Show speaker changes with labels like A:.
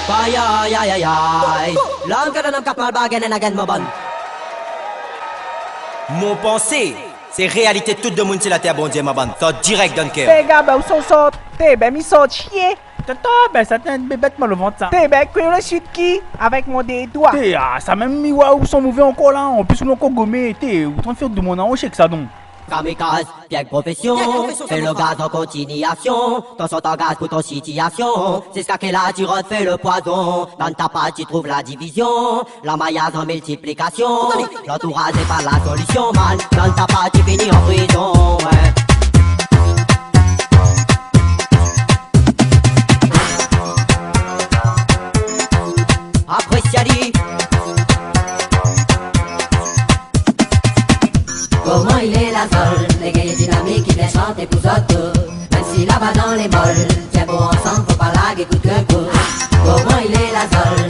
A: Aïe aïe aïe aïe aïe. L'homme que l'homme cap mal bague et n'again ma bonne.
B: Mon pensée, c'est réalité toute de monde c'est la terre bon Dieu ma bande. T'as direct dans le cœur.
C: T'es gars, ben, où sont sortis? Ben, mi sort chier.
D: Tata, ben ça t'a bête mal au ventre ça.
C: T'es ben, que le chute qui? Avec mon des doigts.
D: T'es, ah, ça même mis où sont mauvais encore là. En plus, on a encore gommé. T'es, ou train de faire de mon enroché que ça donc.
A: Kamikaze, bien profession, fais le gaz en continuation, ton son t'engage pour ton situation, c'est ce qu'est là tu refais le poison, dans ta pâte tu trouves la division, la maillage en multiplication, l'entourage n'est pas la solution, man, dans ta pâte tu finis en prison, ouais. Appréciali. Comment il est la sol, les gays dynamiques qui viennent chanter pour autres. Même si là-bas dans les molles, tiens bon ensemble, faut pas laguer coup de coup. Comment il est la sol,